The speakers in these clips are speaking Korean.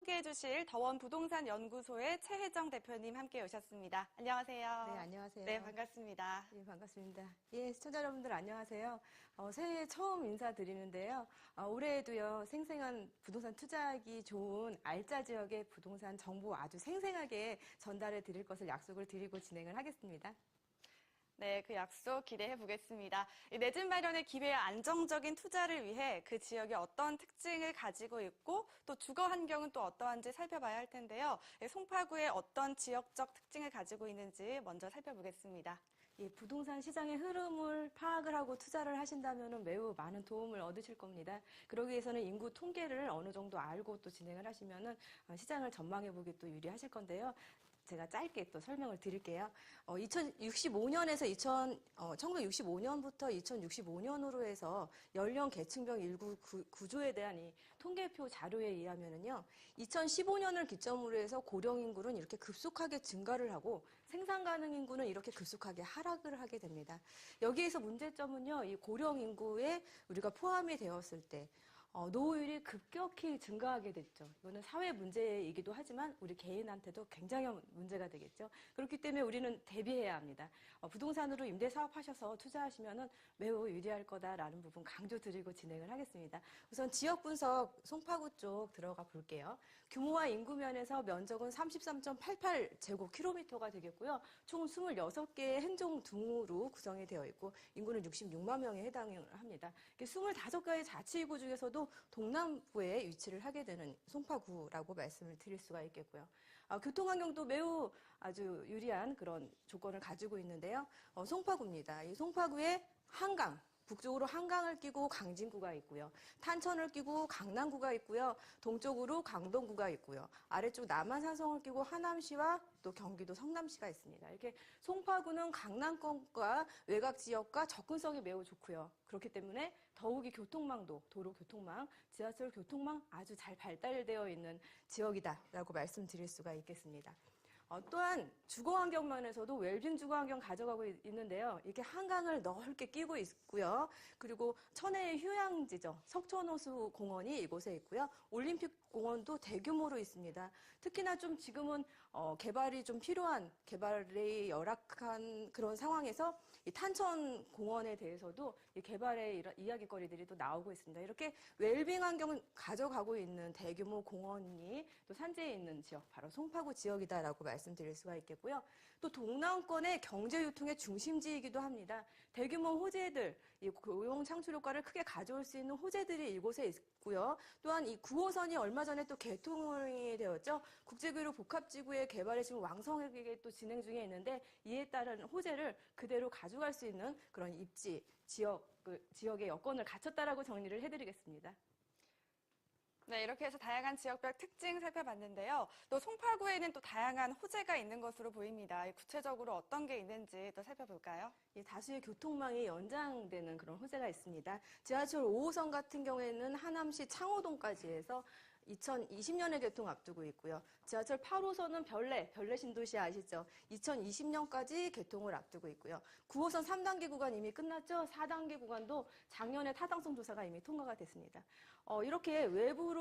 함께해 주실 더원 부동산 연구소의 최혜정 대표님 함께 오셨습니다. 안녕하세요. 네, 안녕하세요. 네, 반갑습니다. 예, 반갑습니다. 예, 시청자 여러분들 안녕하세요. 새해 처음 인사드리는데요. 올해에도요, 생생한 부동산 투자하기 좋은 알짜 지역의 부동산 정보 아주 생생하게 전달해 드릴 것을 약속을 드리고 진행을 하겠습니다. 네, 그 약속 기대해 보겠습니다. 내 집 마련의 기회와 안정적인 투자를 위해 그 지역이 어떤 특징을 가지고 있고 또 주거 환경은 또 어떠한지 살펴봐야 할 텐데요. 송파구의 어떤 지역적 특징을 가지고 있는지 먼저 살펴보겠습니다. 예, 부동산 시장의 흐름을 파악을 하고 투자를 하신다면 매우 많은 도움을 얻으실 겁니다. 그러기 위해서는 인구 통계를 어느 정도 알고 또 진행을 하시면 시장을 전망해 보기 또 유리하실 건데요. 제가 짧게 또 설명을 드릴게요. 1965년부터 2065년으로 해서 연령 계층별 인구 구조에 대한 이 통계표 자료에 의하면은요, 2015년을 기점으로 해서 고령 인구는 이렇게 급속하게 증가를 하고 생산 가능 인구는 이렇게 급속하게 하락을 하게 됩니다. 여기에서 문제점은요, 이 고령 인구에 우리가 포함이 되었을 때 노후율이 급격히 증가하게 됐죠. 이거는 사회 문제이기도 하지만 우리 개인한테도 굉장히 문제가 되겠죠. 그렇기 때문에 우리는 대비해야 합니다. 부동산으로 임대 사업하셔서 투자하시면은 매우 유리할 거다라는 부분 강조드리고 진행을 하겠습니다. 우선 지역 분석 송파구 쪽 들어가 볼게요. 규모와 인구 면에서 면적은 33.88제곱킬로미터가 되겠고요. 총 26개의 행정둥으로 구성이 되어 있고 인구는 66만 명에 해당을 합니다. 25개의 자치구 중에서도 동남부에 위치를 하게 되는 송파구라고 말씀을 드릴 수가 있겠고요. 교통환경도 매우 아주 유리한 그런 조건을 가지고 있는데요. 송파구입니다. 이 송파구에 한강, 북쪽으로 한강을 끼고 강진구가 있고요. 탄천을 끼고 강남구가 있고요. 동쪽으로 강동구가 있고요. 아래쪽 남한산성을 끼고 하남시와 또 경기도 성남시가 있습니다. 이렇게 송파구는 강남권과 외곽 지역과 접근성이 매우 좋고요. 그렇기 때문에 더욱이 교통망도, 도로 교통망, 지하철 교통망 아주 잘 발달되어 있는 지역이다라고 말씀드릴 수가 있겠습니다. 또한 주거환경 면에서도 웰빙 주거환경 가져가고 있는데요. 이렇게 한강을 넓게 끼고 있고요. 그리고 천혜의 휴양지죠. 석촌호수 공원이 이곳에 있고요. 올림픽 공원도 대규모로 있습니다. 특히나 좀 지금은 개발이 좀 필요한 개발이 열악한 그런 상황에서 이 탄천 공원에 대해서도 이 개발의 이야기거리들이 또 나오고 있습니다. 이렇게 웰빙 환경을 가져가고 있는 대규모 공원이 또 산지에 있는 지역, 바로 송파구 지역이다라고 말씀드릴 수가 있겠고요. 또 동남권의 경제 유통의 중심지이기도 합니다. 대규모 호재들, 이 고용 창출 효과를 크게 가져올 수 있는 호재들이 이곳에 있고요. 또한 이 9호선이 얼마 전에 또 개통이 되었죠. 국제교류 복합지구의 개발이 지금 왕성하게 또 진행 중에 있는데 이에 따른 호재를 그대로 가져갈 수 있는 그런 입지, 지역의 여건을 갖췄다라고 정리를 해드리겠습니다. 네, 이렇게 해서 다양한 지역별 특징 살펴봤는데요. 또 송파구에는 또 다양한 호재가 있는 것으로 보입니다. 구체적으로 어떤 게 있는지 또 살펴볼까요? 다수의 교통망이 연장되는 그런 호재가 있습니다. 지하철 5호선 같은 경우에는 하남시 창호동까지 해서 2020년에 개통 앞두고 있고요. 지하철 8호선은 별내 신도시 아시죠? 2020년까지 개통을 앞두고 있고요. 9호선 3단계 구간 이미 끝났죠? 4단계 구간도 작년에 타당성 조사가 이미 통과가 됐습니다. 이렇게 외부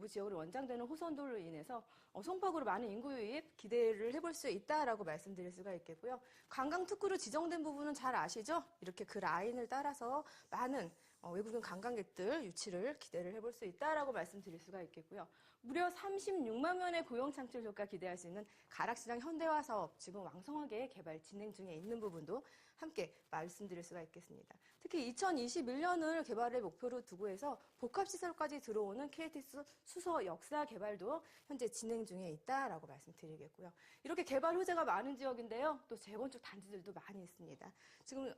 지역으로 연장되는 호선들로 인해서 송파구로 많은 인구 유입 기대를 해볼 수 있다라고 말씀드릴 수가 있겠고요. 관광특구로 지정된 부분은 잘 아시죠? 이렇게 그 라인을 따라서 많은 외국인 관광객들 유치를 기대를 해볼 수 있다라고 말씀드릴 수가 있겠고요. 무려 36만 명의 고용 창출 효과 기대할 수 있는 가락시장 현대화 사업 지금 왕성하게 개발 진행 중에 있는 부분도 함께 말씀드릴 수가 있겠습니다. 특히 2021년을 개발의 목표로 두고 해서 복합시설까지 들어오는 KTX 수서 역사 개발도 현재 진행 중에 있다라고 말씀드리겠고요. 이렇게 개발 호재가 많은 지역인데요. 또 재건축 단지들도 많이 있습니다. 지금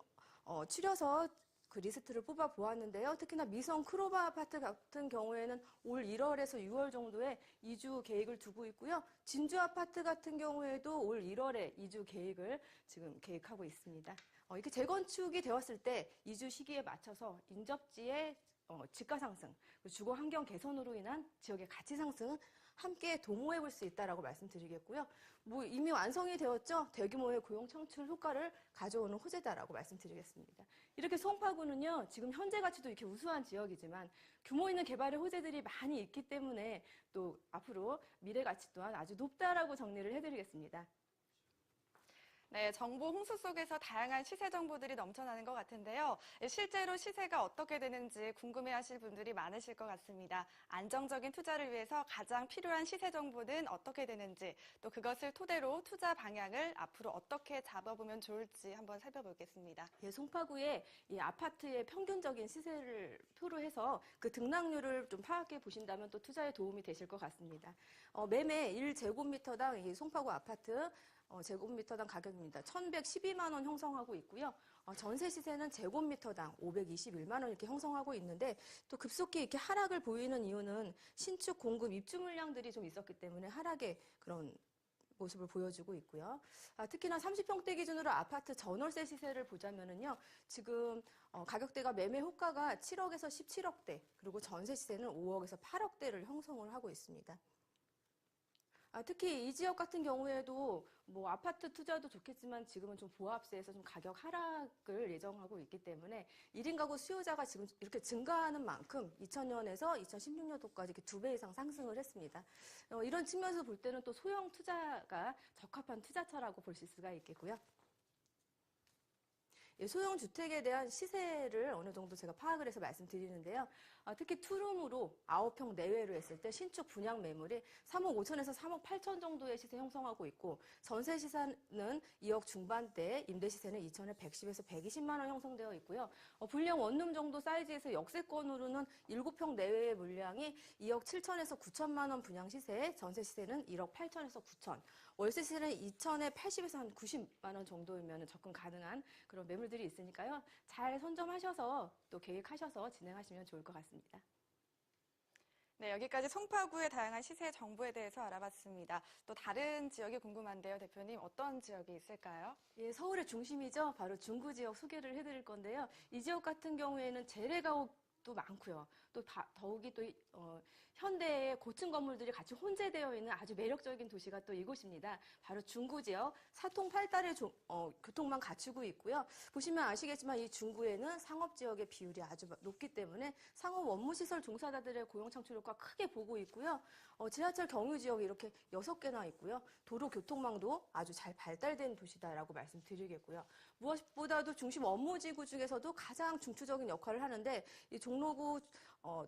추려서 그 리스트를 뽑아 보았는데요. 특히나 미성 크로바 아파트 같은 경우에는 올 1월에서 6월 정도에 이주 계획을 두고 있고요. 진주 아파트 같은 경우에도 올 1월에 이주 계획을 지금 계획하고 있습니다. 이렇게 재건축이 되었을 때 이주 시기에 맞춰서 인접지의 집가 상승, 주거 환경 개선으로 인한 지역의 가치 상승 함께 도모해 볼 수 있다라고 말씀드리겠고요. 뭐 이미 완성이 되었죠. 대규모의 고용 창출 효과를 가져오는 호재다라고 말씀드리겠습니다. 이렇게 송파구는요, 지금 현재 가치도 이렇게 우수한 지역이지만 규모 있는 개발의 호재들이 많이 있기 때문에 또 앞으로 미래 가치 또한 아주 높다라고 정리를 해드리겠습니다. 네, 정보 홍수 속에서 다양한 시세 정보들이 넘쳐나는 것 같은데요. 실제로 시세가 어떻게 되는지 궁금해하실 분들이 많으실 것 같습니다. 안정적인 투자를 위해서 가장 필요한 시세 정보는 어떻게 되는지, 또 그것을 토대로 투자 방향을 앞으로 어떻게 잡아보면 좋을지 한번 살펴보겠습니다. 예, 송파구의 이 아파트의 평균적인 시세를 표로 해서 그 등락률을 좀 파악해 보신다면 또 투자에 도움이 되실 것 같습니다. 매매 1제곱미터당 이 송파구 아파트 제곱미터당 가격입니다. 1,112만 원 형성하고 있고요. 전세 시세는 제곱미터당 521만 원 이렇게 형성하고 있는데 또 급속히 이렇게 하락을 보이는 이유는 신축 공급 입주 물량들이 좀 있었기 때문에 하락의 그런 모습을 보여주고 있고요. 특히나 30평대 기준으로 아파트 전월세 시세를 보자면은요, 지금 가격대가 매매 호가가 7억에서 17억대, 그리고 전세 시세는 5억에서 8억대를 형성을 하고 있습니다. 특히 이 지역 같은 경우에도 뭐 아파트 투자도 좋겠지만 지금은 좀 보합세에서 좀 가격 하락을 예정하고 있기 때문에 1인 가구 수요자가 지금 이렇게 증가하는 만큼 2000년에서 2016년도까지 이렇게 2배 이상 상승을 했습니다. 이런 측면에서 볼 때는 또 소형 투자가 적합한 투자처라고 볼 수가 있겠고요. 소형 주택에 대한 시세를 어느 정도 제가 파악을 해서 말씀드리는데요. 특히 투룸으로 9평 내외로 했을 때 신축 분양 매물이 3억 5천에서 3억 8천 정도의 시세 형성하고 있고 전세 시세는 2억 중반대, 임대 시세는 2천에 110에서 120만 원 형성되어 있고요. 불량 원룸 정도 사이즈에서 역세권으로는 7평 내외의 물량이 2억 7천에서 9천만 원 분양 시세, 전세 시세는 1억 8천에서 9천, 월세 시세는 2천에 80에서 한 90만 원 정도이면 접근 가능한 그런 매물들이 있으니까요. 잘 선점하셔서 또 계획하셔서 진행하시면 좋을 것 같습니다. 네, 여기까지 송파구의 다양한 시세 정보에 대해서 알아봤습니다. 또 다른 지역이 궁금한데요, 대표님. 어떤 지역이 있을까요? 예, 서울의 중심이죠. 바로 중구 지역 소개를 해드릴 건데요. 이 지역 같은 경우에는 재래가옥도 많고요. 또 더욱이 또 현대의 고층 건물들이 같이 혼재되어 있는 아주 매력적인 도시가 또 이곳입니다. 바로 중구 지역 사통팔달의 교통망 갖추고 있고요. 보시면 아시겠지만 이 중구에는 상업 지역의 비율이 아주 높기 때문에 상업 원무시설 종사자들의 고용 창출 효과 크게 보고 있고요. 지하철 경유 지역이 이렇게 6개나 있고요. 도로 교통망도 아주 잘 발달된 도시다라고 말씀드리겠고요. 무엇보다도 중심 업무지구 중에서도 가장 중추적인 역할을 하는데 이 종로구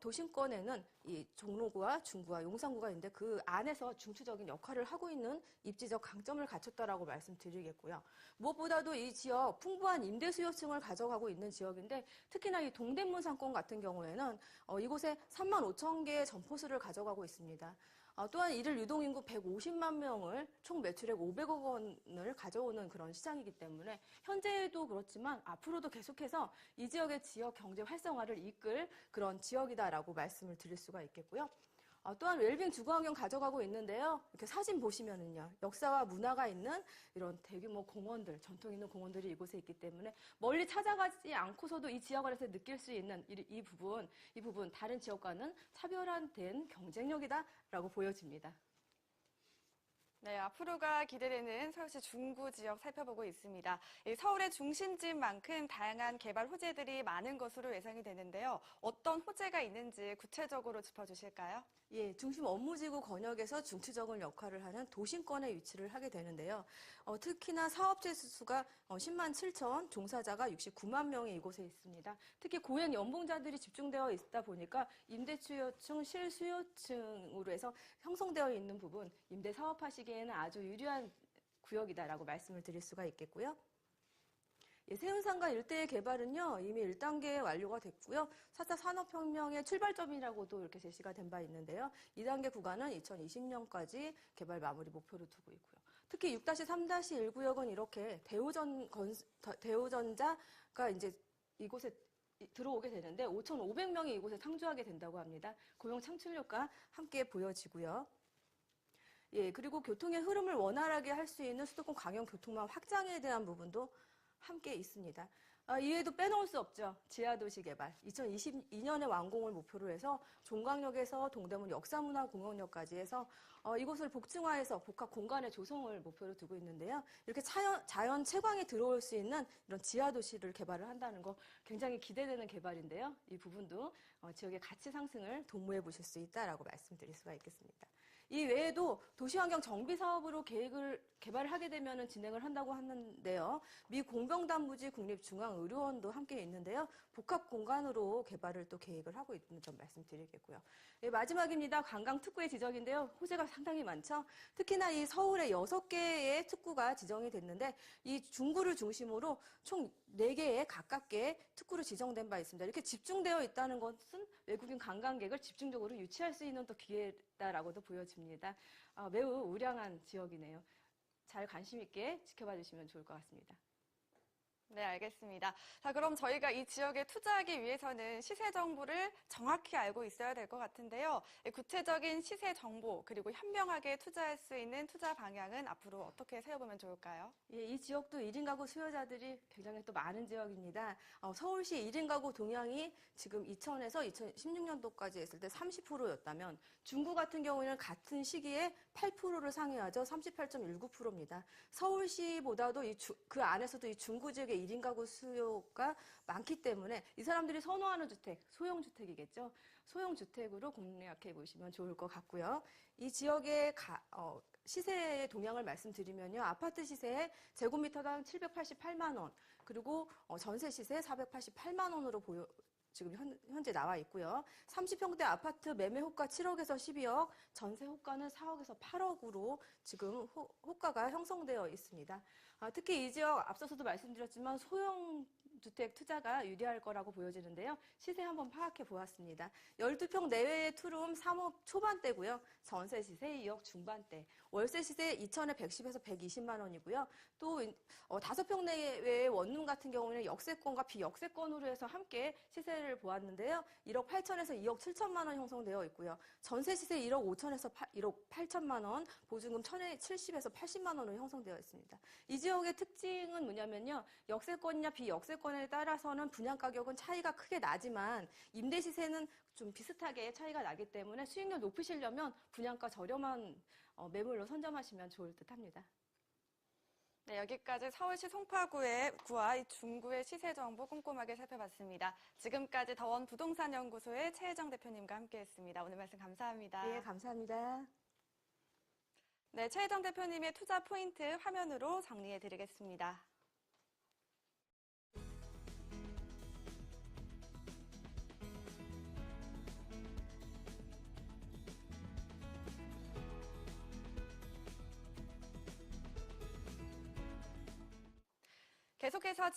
도심권에는 이 종로구와 중구와 용산구가 있는데 그 안에서 중추적인 역할을 하고 있는 입지적 강점을 갖췄다라고 말씀드리겠고요. 무엇보다도 이 지역 풍부한 임대 수요층을 가져가고 있는 지역인데 특히나 이 동대문 상권 같은 경우에는 이곳에 3만 5천 개의 점포수를 가져가고 있습니다. 또한 이를 유동인구 150만 명을 총 매출액 500억 원을 가져오는 그런 시장이기 때문에 현재도 그렇지만 앞으로도 계속해서 이 지역의 지역 경제 활성화를 이끌 그런 지역이다라고 말씀을 드릴 수가 있겠고요. 또한 웰빙 주거환경 가져가고 있는데요. 이렇게 사진 보시면은요. 역사와 문화가 있는 이런 대규모 공원들, 전통 있는 공원들이 이곳에 있기 때문에 멀리 찾아가지 않고서도 이 지역 안에서 느낄 수 있는 이 부분 다른 지역과는 차별화된 경쟁력이다라고 보여집니다. 네, 앞으로가 기대되는 서울시 중구 지역 살펴보고 있습니다. 서울의 중심지만큼 다양한 개발 호재들이 많은 것으로 예상이 되는데요. 어떤 호재가 있는지 구체적으로 짚어주실까요? 예, 중심 업무지구 권역에서 중추적인 역할을 하는 도심권에 위치를 하게 되는데요. 특히나 사업체 수가 10만 7천, 종사자가 69만 명이 이곳에 있습니다. 특히 고액 연봉자들이 집중되어 있다 보니까 임대수요층, 실수요층으로 해서 형성되어 있는 부분, 임대 사업하시기에는 아주 유리한 구역이다라고 말씀을 드릴 수가 있겠고요. 예, 세운상가 일대의 개발은요, 이미 1단계 완료가 됐고요. 4차 산업혁명의 출발점이라고도 이렇게 제시가 된 바 있는데요. 2단계 구간은 2020년까지 개발 마무리 목표로 두고 있고요. 특히 6-3-1구역은 이렇게 대우전자가 이제 이곳에 들어오게 되는데 5,500명이 이곳에 상주하게 된다고 합니다. 고용 창출력과 함께 보여지고요. 예, 그리고 교통의 흐름을 원활하게 할 수 있는 수도권 광역교통망 확장에 대한 부분도 함께 있습니다. 이외에도 빼놓을 수 없죠. 지하도시 개발. 2022년에 완공을 목표로 해서 종강역에서 동대문 역사문화공원역까지 해서 이곳을 복층화해서 복합 공간의 조성을 목표로 두고 있는데요. 이렇게 자연 채광이 들어올 수 있는 이런 지하도시를 개발을 한다는 거 굉장히 기대되는 개발인데요. 이 부분도 지역의 가치 상승을 도모해 보실 수 있다라고 말씀드릴 수가 있겠습니다. 이 외에도 도시환경 정비 사업으로 개발을 하게 되면 진행을 한다고 하는데요. 미 공병단부지 국립중앙의료원도 함께 있는데요. 복합 공간으로 개발을 또 계획을 하고 있는 점 말씀드리겠고요. 네, 마지막입니다. 관광 특구의 지적인데요. 호재가 상당히 많죠. 특히나 이 서울에 6개의 특구가 지정이 됐는데 이 중구를 중심으로 총 4개의 가깝게 특구로 지정된 바 있습니다. 이렇게 집중되어 있다는 것은 외국인 관광객을 집중적으로 유치할 수 있는 또 기회다라고도 보여집니다. 매우 우량한 지역이네요. 잘 관심 있게 지켜봐 주시면 좋을 것 같습니다. 네, 알겠습니다. 자, 그럼 저희가 이 지역에 투자하기 위해서는 시세 정보를 정확히 알고 있어야 될 것 같은데요. 구체적인 시세 정보 그리고 현명하게 투자할 수 있는 투자 방향은 앞으로 어떻게 세워보면 좋을까요? 예, 이 지역도 1인 가구 수요자들이 굉장히 또 많은 지역입니다. 서울시 1인 가구 동향이 지금 2000에서 2016년도까지 했을 때 30%였다면 중구 같은 경우에는 같은 시기에 8%를 상회하죠. 38.19%입니다. 서울시보다도 그 안에서도 이 중구 지역의 1인 가구 수요가 많기 때문에 이 사람들이 선호하는 주택, 소형주택이겠죠. 소형주택으로 공략해 보시면 좋을 것 같고요. 이 지역의 시세의 동향을 말씀드리면요. 아파트 시세 제곱미터당 788만 원, 그리고 전세 시세 488만 원으로 지금 현재 나와 있고요. 30평대 아파트 매매 호가 7억에서 12억, 전세 호가는 4억에서 8억으로 지금 호가가 형성되어 있습니다. 특히 이 지역 앞서서도 말씀드렸지만 소형주택 투자가 유리할 거라고 보여지는데요. 시세 한번 파악해 보았습니다. 12평 내외의 투룸 3억 초반대고요. 전세 시세 2억 중반대. 월세 시세 2천에 110에서 120만 원이고요. 또 5평 내외의 원룸 같은 경우는 역세권과 비역세권으로 해서 함께 시세를 보았는데요. 1억 8천에서 2억 7천만 원 형성되어 있고요. 전세 시세 1억 5천에서 1억 8천만 원, 보증금 1,070에서 80만 원으로 형성되어 있습니다. 이 지역의 특징은 뭐냐면요. 역세권이냐 비역세권에 따라서는 분양 가격은 차이가 크게 나지만 임대 시세는 좀 비슷하게 차이가 나기 때문에 수익률 높이시려면 분양가 저렴한 매물로 선점하시면 좋을 듯 합니다. 네, 여기까지 서울시 송파구와 이 중구의 시세 정보 꼼꼼하게 살펴봤습니다. 지금까지 더원 부동산연구소의 최혜정 대표님과 함께했습니다. 오늘 말씀 감사합니다. 네, 감사합니다. 네, 최혜정 대표님의 투자 포인트 화면으로 정리해드리겠습니다. 계속해서